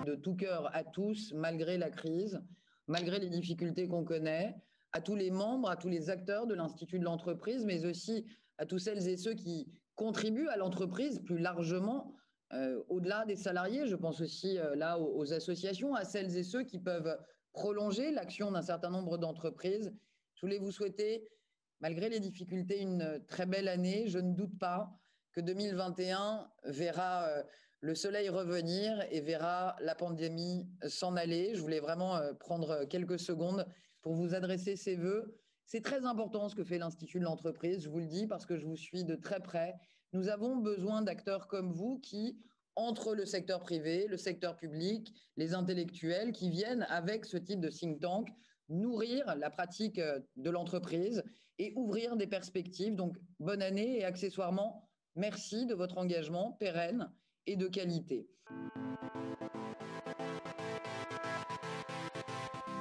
de tout cœur à tous, malgré la crise, malgré les difficultés qu'on connaît, à tous les membres, à tous les acteurs de l'Institut de l'entreprise, mais aussi à tous celles et ceux qui contribuent à l'entreprise plus largement, au-delà des salariés. Je pense aussi là aux associations, à celles et ceux qui peuvent prolonger l'action d'un certain nombre d'entreprises. Je voulais vous souhaiter, malgré les difficultés, une très belle année. Je ne doute pas que 2021 verra le soleil revenir et verra la pandémie s'en aller. Je voulais vraiment prendre quelques secondes pour vous adresser ces vœux. C'est très important ce que fait l'Institut de l'entreprise, je vous le dis, parce que je vous suis de très près. Nous avons besoin d'acteurs comme vous qui, entre le secteur privé, le secteur public, les intellectuels, qui viennent avec ce type de think tank nourrir la pratique de l'entreprise et ouvrir des perspectives. Donc, bonne année et accessoirement, merci de votre engagement pérenne et de qualité.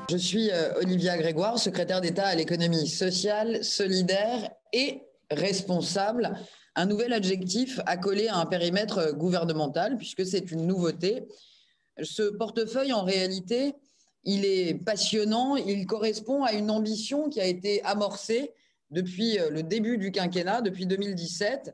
Je suis Olivia Grégoire, secrétaire d'État à l'économie sociale, solidaire et responsable. Un nouvel adjectif accolé à un périmètre gouvernemental, puisque c'est une nouveauté. Ce portefeuille, en réalité, il est passionnant, il correspond à une ambition qui a été amorcée depuis le début du quinquennat, depuis 2017,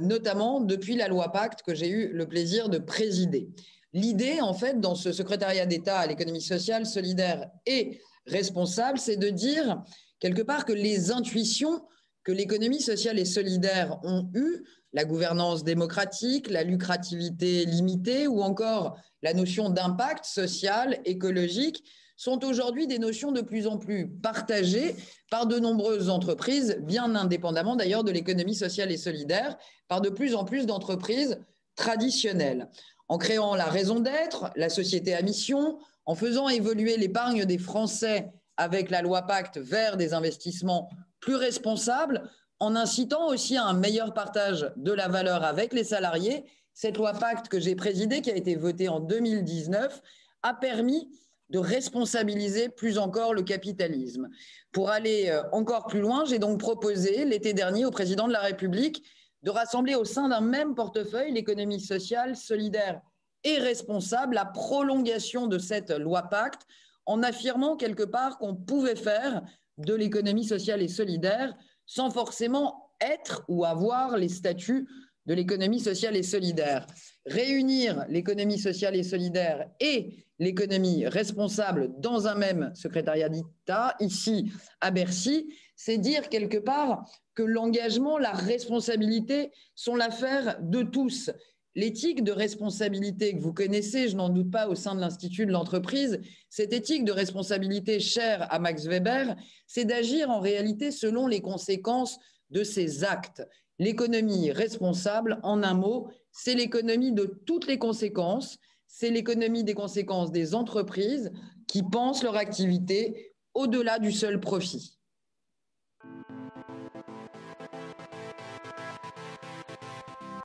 notamment depuis la loi Pacte que j'ai eu le plaisir de présider. L'idée, en fait, dans ce secrétariat d'État à l'économie sociale, solidaire et responsable, c'est de dire quelque part que les intuitions que l'économie sociale et solidaire ont eues, la gouvernance démocratique, la lucrativité limitée ou encore la notion d'impact social, écologique, sont aujourd'hui des notions de plus en plus partagées par de nombreuses entreprises, bien indépendamment d'ailleurs de l'économie sociale et solidaire, par de plus en plus d'entreprises traditionnelles. En créant la raison d'être, la société à mission, en faisant évoluer l'épargne des Français avec la loi Pacte vers des investissements plus responsables, en incitant aussi à un meilleur partage de la valeur avec les salariés. Cette loi Pacte que j'ai présidée, qui a été votée en 2019, a permis de responsabiliser plus encore le capitalisme. Pour aller encore plus loin, j'ai donc proposé l'été dernier au président de la République de rassembler au sein d'un même portefeuille l'économie sociale, solidaire et responsable, la prolongation de cette loi Pacte, en affirmant quelque part qu'on pouvait faire de l'économie sociale et solidaire sans forcément être ou avoir les statuts de l'économie sociale et solidaire. Réunir l'économie sociale et solidaire et l'économie responsable dans un même secrétariat d'État, ici à Bercy, c'est dire quelque part que l'engagement, la responsabilité sont l'affaire de tous. L'éthique de responsabilité que vous connaissez, je n'en doute pas, au sein de l'Institut de l'entreprise, cette éthique de responsabilité chère à Max Weber, c'est d'agir en réalité selon les conséquences de ses actes. L'économie responsable, en un mot, c'est l'économie de toutes les conséquences, c'est l'économie des conséquences des entreprises qui pensent leur activité au-delà du seul profit.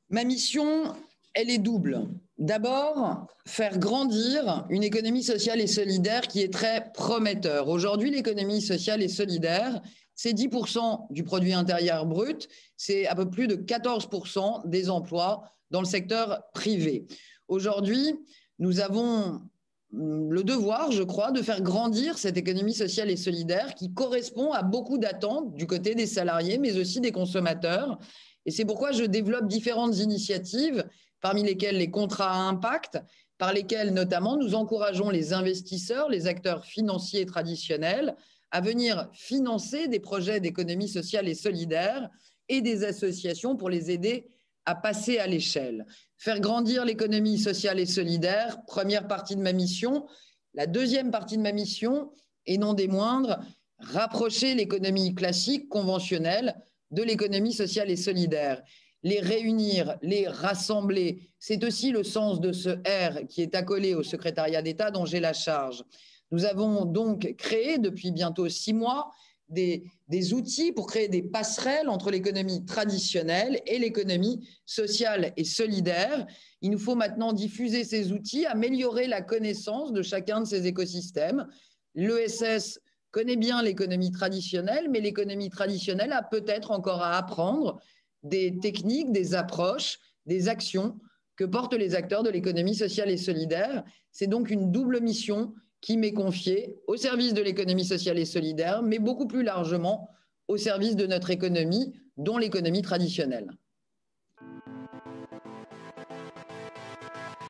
Ma mission, elle est double. D'abord, faire grandir une économie sociale et solidaire qui est très prometteur. Aujourd'hui, l'économie sociale et solidaire, c'est 10% du produit intérieur brut, c'est un peu plus de 14% des emplois dans le secteur privé. Aujourd'hui, nous avons le devoir, je crois, de faire grandir cette économie sociale et solidaire qui correspond à beaucoup d'attentes du côté des salariés, mais aussi des consommateurs. Et c'est pourquoi je développe différentes initiatives, parmi lesquelles les contrats à impact, par lesquels notamment nous encourageons les investisseurs, les acteurs financiers traditionnels à venir financer des projets d'économie sociale et solidaire et des associations pour les aider à passer à l'échelle. Faire grandir l'économie sociale et solidaire, première partie de ma mission. La deuxième partie de ma mission, et non des moindres, rapprocher l'économie classique, conventionnelle, de l'économie sociale et solidaire. Les réunir, les rassembler, c'est aussi le sens de ce R qui est accolé au secrétariat d'État dont j'ai la charge. Nous avons donc créé depuis bientôt 6 mois des outils pour créer des passerelles entre l'économie traditionnelle et l'économie sociale et solidaire. Il nous faut maintenant diffuser ces outils, améliorer la connaissance de chacun de ces écosystèmes. L'ESS connaît bien l'économie traditionnelle, mais l'économie traditionnelle a peut-être encore à apprendre des techniques, des approches, des actions que portent les acteurs de l'économie sociale et solidaire. C'est donc une double mission qui m'est confiée au service de l'économie sociale et solidaire, mais beaucoup plus largement au service de notre économie, dont l'économie traditionnelle.